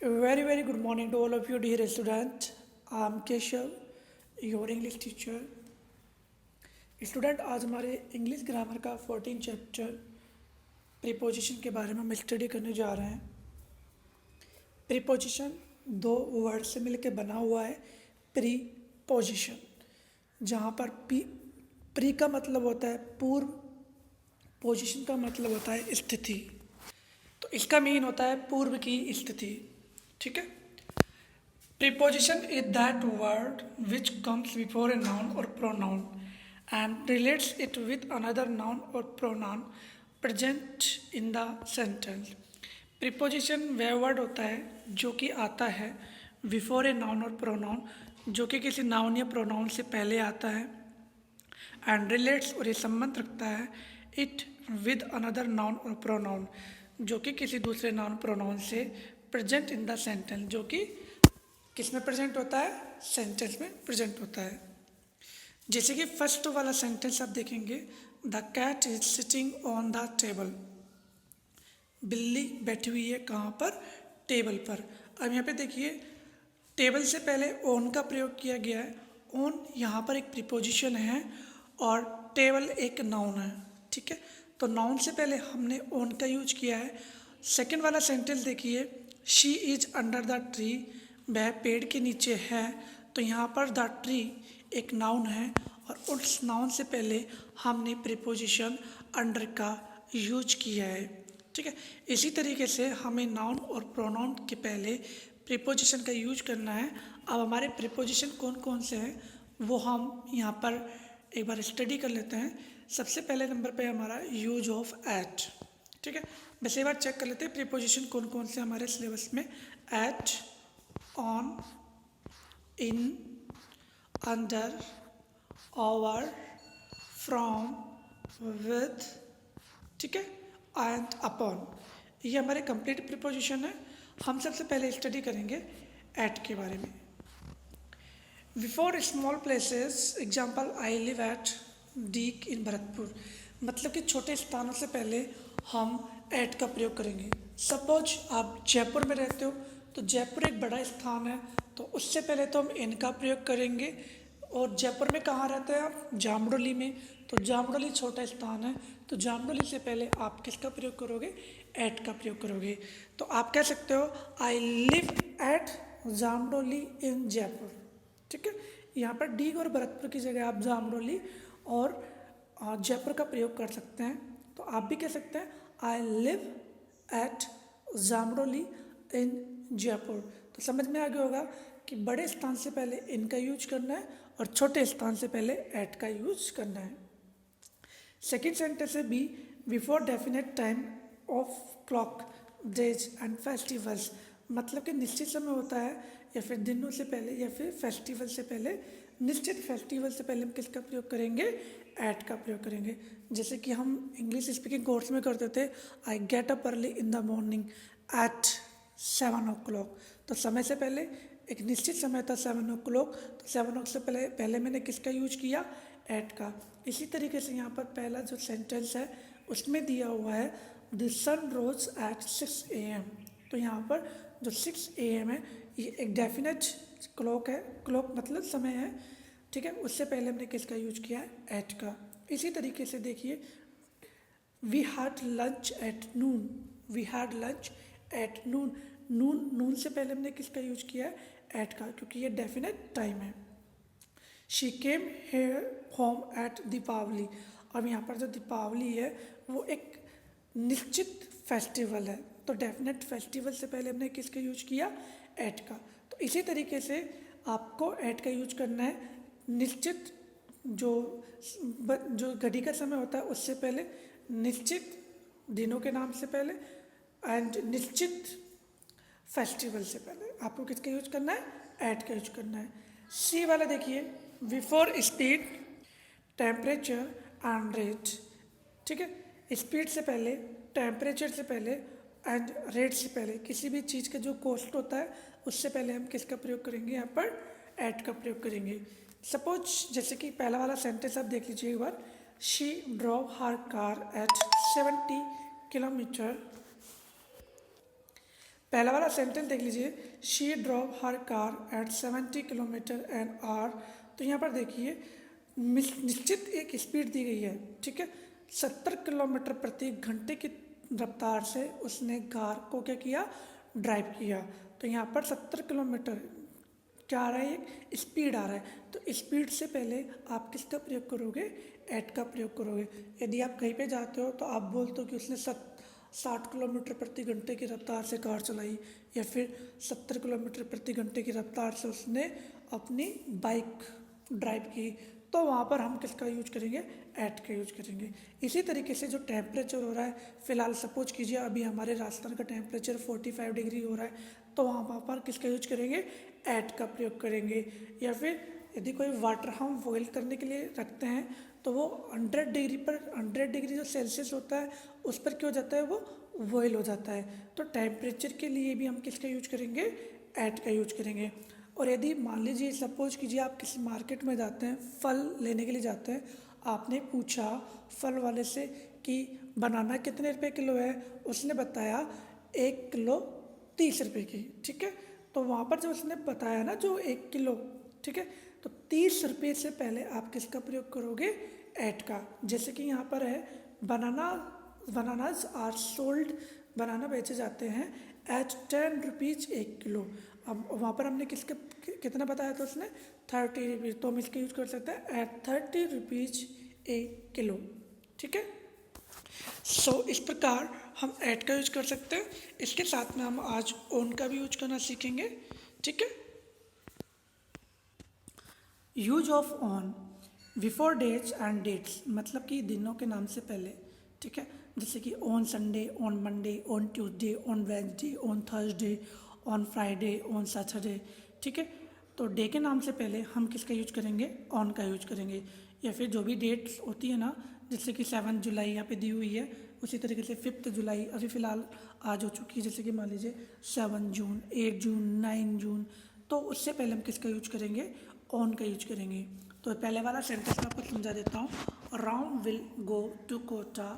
Very good morning to all of you, dear students. I'm Keshav, your English teacher. Student आज हमारे English grammar का 14 chapter preposition के बारे में हम स्टडी करने जा रहे हैं। प्रीपोजिशन दो वर्ड से मिलकर बना हुआ है प्रीपोजिशन, जहाँ पर प्री का मतलब होता है पूर्व, पोजीशन का मतलब होता है स्थिति। तो इसका मीन होता है पूर्व की स्थिति। ठीक है। Preposition is that word which comes before a noun और pronoun and relates it with another noun or pronoun present in the sentence. Preposition वह वर्ड होता है जो कि आता है बिफोर ए नाउन और प्रोनाउन, जो कि किसी नाउन या प्रोनाउन से पहले आता है, एंड रिलेट्स और ये संबंध रखता है इट विद अनदर नाउन और प्रोनाउन, जो कि किसी दूसरे नाउन प्रोनाउन से प्रेजेंट इन द सेंटेंस, जो कि किस में प्रेजेंट होता है, सेंटेंस में प्रेजेंट होता है। जैसे कि फर्स्ट वाला सेंटेंस आप देखेंगे, the cat is sitting on the table. बिल्ली बैठी हुई है कहाँ पर, टेबल पर। अब यहाँ पे देखिए टेबल से पहले ऑन का प्रयोग किया गया है। ऑन यहाँ पर एक प्रीपोजिशन है और टेबल एक नाउन है। ठीक है, तो नाउन से पहले हमने ऑन का यूज किया है। सेकंड वाला सेंटेंस देखिए, she is under the tree, वह पेड़ के नीचे है। तो यहाँ पर द ट्री एक नाउन है और उस नाउन से पहले हमने प्रीपोजिशन अंडर का यूज किया है। ठीक है, इसी तरीके से हमें नाउन और प्रोनाउन के पहले प्रीपोजिशन का यूज करना है। अब हमारे प्रीपोजिशन कौन कौन से हैं वो हम यहाँ पर एक बार स्टडी कर लेते हैं। सबसे पहले नंबर पे हमारा यूज ऑफ एट। ठीक है, बस एक बार चेक कर लेते हैं प्रीपोजिशन कौन कौन से हमारे सिलेबस में। At, on, in, under, over, from, with, ठीक है, एंड अपॉन, ये हमारे कंप्लीट प्रीपोजिशन है। हम सबसे पहले स्टडी करेंगे एट के बारे में। Before small places, example I live at Deeg in Bharatpur, मतलब कि छोटे स्थानों से पहले हम एट का प्रयोग करेंगे। सपोज आप जयपुर में रहते हो तो जयपुर एक बड़ा स्थान है, तो उससे पहले तो हम इन का प्रयोग करेंगे। और जयपुर में कहाँ रहते हैं आप, जामडोली में, तो जामडोली छोटा स्थान है, तो जामडोली से पहले आप किसका प्रयोग करोगे, एट का प्रयोग करोगे। तो आप कह सकते हो आई लिव एट जामडोली इन जयपुर। ठीक है, यहाँ पर डी और भरतपुर की जगह आप जामडोली और जयपुर का प्रयोग कर सकते हैं। तो आप भी कह सकते हैं आई लिव एट जामडोली इन जयपुर। तो समझ में आ गया होगा कि बड़े स्थान से पहले इन का यूज करना है और छोटे स्थान से पहले एट का यूज करना है। सेकेंड सेंटेंस है B, before definite time of clock, days and festivals, मतलब कि निश्चित समय होता है या फिर दिनों से पहले या फिर फेस्टिवल से पहले, निश्चित फेस्टिवल से पहले हम किसका प्रयोग करेंगे, एट का प्रयोग करेंगे। जैसे कि हम इंग्लिश स्पीकिंग कोर्स में करते थे, I get up early in the morning at 7 o'clock, तो समय से पहले एक निश्चित समय था 7 o'clock, तो 7 o'clock से पहले मैंने किसका यूज किया, एट का। इसी तरीके से यहाँ पर पहला जो सेंटेंस है उसमें दिया हुआ है the sun rose at 6 AM, तो यहाँ पर जो 6 AM है ये एक डेफिनेट क्लॉक है, क्लॉक मतलब समय है। ठीक है, उससे पहले हमने किसका यूज किया है, एट का। इसी तरीके से देखिए we had lunch at noon, we had lunch at noon, noon से पहले हमने किसका यूज किया है, एट का, क्योंकि ये डेफिनेट टाइम है। She came here home at Deepawali, अब यहाँ पर जो दीपावली है वो एक निश्चित फेस्टिवल है, तो डेफिनेट फेस्टिवल से पहले हमने किसका यूज किया, एट का। तो इसी तरीके से आपको एट का यूज करना है निश्चित जो घड़ी का समय होता है उससे पहले, निश्चित दिनों के नाम से पहले एंड निश्चित फेस्टिवल से पहले आपको किसका यूज करना है, एट का यूज करना है। सी वाला देखिए, before speed, temperature and rate. ठीक है, स्पीड से पहले, टेम्परेचर से पहले एंड रेट से पहले, किसी भी चीज़ का जो कॉस्ट होता है उससे पहले हम किसका प्रयोग करेंगे, यहाँ पर एट का प्रयोग करेंगे। सपोज जैसे कि पहला वाला सेंटेंस आप देख लीजिए एक बार, she drove her car at 70 kilometre पहला वाला सेंटेंस देख लीजिए, she drove her car at 70 kilometre an hour. तो यहाँ पर देखिए निश्चित एक स्पीड दी गई है, ठीक है, 70 किलोमीटर प्रति घंटे की रफ्तार से उसने कार को क्या किया, ड्राइव किया। तो यहाँ पर 70 किलोमीटर क्या आ रहा है, एक स्पीड आ रहा है। तो स्पीड से पहले आप किसका प्रयोग करोगे, एट का प्रयोग करोगे। यदि आप कहीं पे जाते हो तो आप बोलते हो कि उसने 60 किलोमीटर प्रति घंटे की रफ्तार से कार चलाई, या फिर 70 किलोमीटर प्रति घंटे की रफ्तार से उसने अपनी बाइक ड्राइव की, तो वहाँ पर हम किसका यूज करेंगे, एट का यूज करेंगे। इसी तरीके से जो टेम्परेचर हो रहा है, फिलहाल सपोज कीजिए अभी हमारे राजस्थान का टेम्परेचर 45 डिग्री हो रहा है, तो वहाँ पर किसका यूज करेंगे, एट का प्रयोग करेंगे। या फिर यदि कोई वाटर हम बॉयल करने के लिए रखते हैं तो वो 100 डिग्री पर, 100 डिग्री जो सेल्सियस होता है उस पर क्या हो जाता है, वो बॉयल हो जाता है। तो टेम्परेचर के लिए भी हम किसका यूज करेंगे, एट का यूज करेंगे। और यदि मान लीजिए सपोज कीजिए आप किसी मार्केट में जाते हैं, फल लेने के लिए जाते हैं, आपने पूछा फल वाले से कि बनाना कितने रुपए किलो है, उसने बताया 1 किलो 30 रुपए की, ठीक है। तो वहाँ पर जो उसने बताया ना जो 1 किलो, ठीक है, तो 30 रुपये से पहले आप किसका प्रयोग करोगे, एट का। जैसे कि यहाँ पर है बनानाज आर सोल्ड, बनाना बेचे जाते हैं एट 10 रुपीज़ 1 किलो। अब वहाँ पर हमने कितना बताया था उसने, 30 रुपीज़, तो हम इसका यूज कर सकते हैं एट 30 रुपीज़ 1 किलो, ठीक है। सो इस प्रकार हम एट का यूज कर सकते हैं। इसके साथ में हम आज ओन का भी यूज करना सीखेंगे, ठीक है। Use of on before dates and dates, मतलब कि दिनों के नाम से पहले, ठीक है। जैसे कि on Sunday, on Monday, on Tuesday, on Wednesday, on Thursday, on Friday, on Saturday, ठीक है। तो डे के नाम से पहले हम किसका यूज करेंगे, ऑन का यूज करेंगे। या फिर जो भी डेट्स होती है ना, जैसे कि 7 जुलाई यहाँ पे दी हुई है, उसी तरीके से 5 जुलाई अभी फ़िलहाल आज हो चुकी है, जैसे कि मान लीजिए 7 जून, 8 जून, 9 जून, तो उससे पहले हम किसका यूज करेंगे, ऑन का यूज करेंगे। तो पहले वाला सेंटेंस मैं आपको समझा देता हूँ, Ram will go to Kota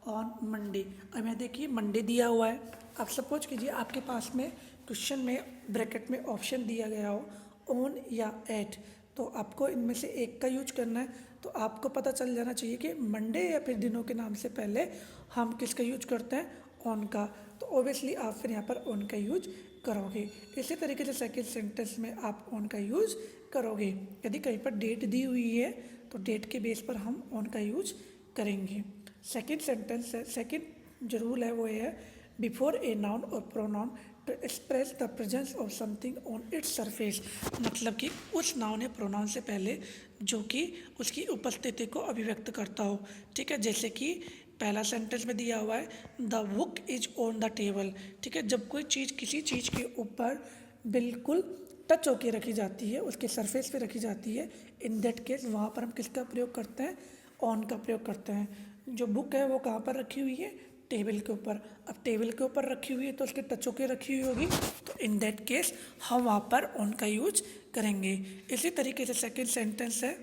on Monday. अब यहाँ देखिए मंडे दिया हुआ है। अब सपोज कीजिए आपके पास में क्वेश्चन में ब्रैकेट में ऑप्शन दिया गया हो ऑन या एट, तो आपको इनमें से एक का यूज करना है। तो आपको पता चल जाना चाहिए कि मंडे या फिर दिनों के नाम से पहले हम किसका यूज करते हैं, ऑन का। तो ऑब्वियसली आप फिर यहाँ पर ऑन का यूज करोगे। इसी तरीके से सेकेंड सेंटेंस में आप ऑन का यूज करोगे। यदि कहीं पर डेट दी हुई है तो डेट के बेस पर हम ऑन का यूज करेंगे। सेकेंड सेंटेंस है, सेकेंड जो रूल है वो है बिफोर ए नाउन और pronoun to express the presence of something on its surface, मतलब कि उस नाउन या प्रोनाउन से पहले जो कि उसकी उपस्थिति को अभिव्यक्त करता हो, ठीक है। जैसे कि पहला सेंटेंस में दिया हुआ है the book is on the table, ठीक है। जब कोई चीज़ किसी चीज़ के ऊपर बिल्कुल टच होके रखी जाती है, उसके सरफेस पे रखी जाती है, इन दैट केस वहाँ पर हम किसका प्रयोग करते हैं, ऑन का प्रयोग करते हैं। जो बुक है वो कहाँ पर रखी हुई है, टेबल के ऊपर। अब टेबल के ऊपर रखी हुई है तो उसके टच होके रखी हुई होगी, तो इन दैट केस हम वहाँ पर ऑन का यूज करेंगे। इसी तरीके से सेकेंड सेंटेंस है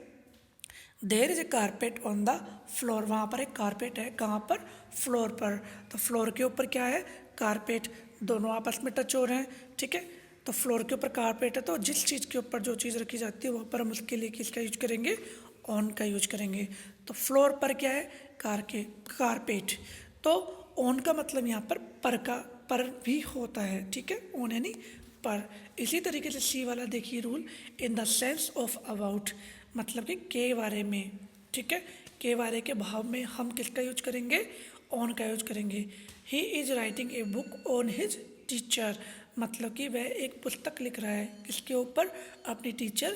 there is a carpet on the floor, वहाँ पर एक कारपेट है, कहाँ पर, फ्लोर पर। तो फ्लोर के ऊपर क्या है, कारपेट, दोनों आपस में टच हो रहे हैं, ठीक है। तो फ्लोर के ऊपर कारपेट है, तो जिस चीज़ के ऊपर जो चीज़ रखी जाती है वहाँ पर हम उसके लिए किसका यूज करेंगे, ऑन का यूज करेंगे। तो फ्लोर पर क्या है, कारपेट। तो ऑन का मतलब यहाँ पर भी होता है, ठीक है, ऑन यानी पर। इसी तरीके से सी वाला देखिए rule, in the sense of about, मतलब कि के बारे में, ठीक है। के बारे के भाव में हम किसका यूज करेंगे, ऑन का यूज करेंगे। He is writing a book on his teacher, मतलब कि वह एक पुस्तक लिख रहा है किसके ऊपर, अपनी टीचर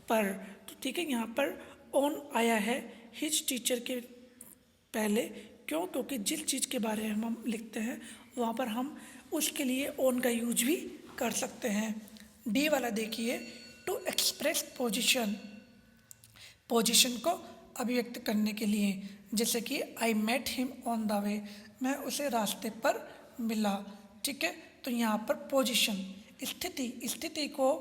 पर। तो ठीक है, यहाँ पर ऑन आया है हिज टीचर के पहले, क्यों, क्योंकि जिस चीज़ के बारे में हम लिखते हैं वहाँ पर हम उसके लिए ऑन का यूज भी कर सकते हैं। डी वाला देखिए, टू एक्सप्रेस पोजीशन को अभिव्यक्त करने के लिए, जैसे कि I met him on the way, मैं उसे रास्ते पर मिला, ठीक है। तो यहाँ पर पोजीशन, स्थिति को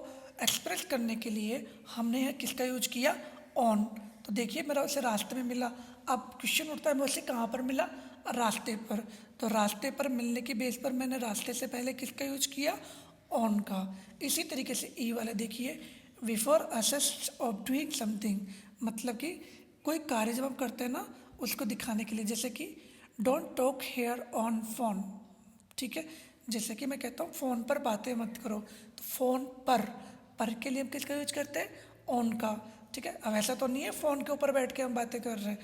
एक्सप्रेस करने के लिए हमने यहाँ किसका यूज किया, ऑन। तो देखिए मेरा उसे रास्ते में मिला। अब क्वेश्चन उठता है मैं उसे कहाँ पर मिला, रास्ते पर, तो रास्ते पर मिलने की बेस पर मैंने रास्ते से पहले किसका यूज किया, ऑन का। इसी तरीके से ई वाला देखिए, before asset of doing something, मतलब कि कोई कार्य जब हम करते हैं ना उसको दिखाने के लिए, जैसे कि don't talk here on phone, ठीक है। जैसे कि मैं कहता हूँ फ़ोन पर बातें मत करो, तो फ़ोन पर के लिए हम किसका यूज करते हैं, ऑन का, ठीक है। अब ऐसा तो नहीं है फ़ोन के ऊपर बैठ के हम बातें कर रहे हैं,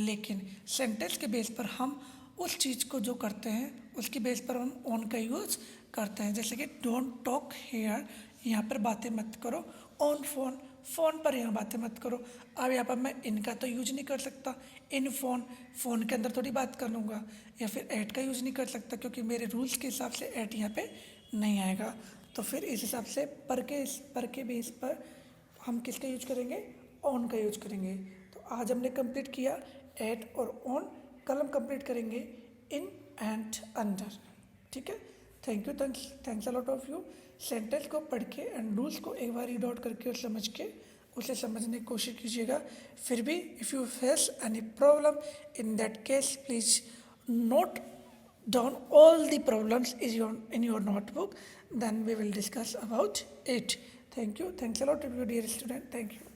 लेकिन सेंटेंस के बेस पर हम उस चीज़ को जो करते हैं उसकी बेस पर हम ऑन का यूज करते हैं। जैसे कि डोंट टॉक हेयर, यहाँ पर बातें मत करो, ऑन फोन, फ़ोन पर यहाँ बातें मत करो। अब यहाँ पर मैं इनका तो यूज नहीं कर सकता, इन फ़ोन, फ़ोन के अंदर थोड़ी बात कर लूँगा, या फिर ऐट का यूज नहीं कर सकता क्योंकि मेरे रूल्स के हिसाब से ऐट यहाँ पे नहीं आएगा। तो फिर इस हिसाब से पर के बेस पर हम किसका यूज करेंगे, ऑन का यूज करेंगे। तो आज हमने कंप्लीट किया ऐट और ऑन, कल हम कंप्लीट करेंगे इन एंड अंडर, ठीक है। Thank you, thanks a lot of you. Sentence को पढ़ के एंड रूल्स को एक बार रीड आउट करके और समझ के उसे समझने की कोशिश कीजिएगा। फिर भी if you face any problem in that case please note down all the problems in your notebook, then we will discuss about it. Thank you, thanks a lot to you dear student, thank you.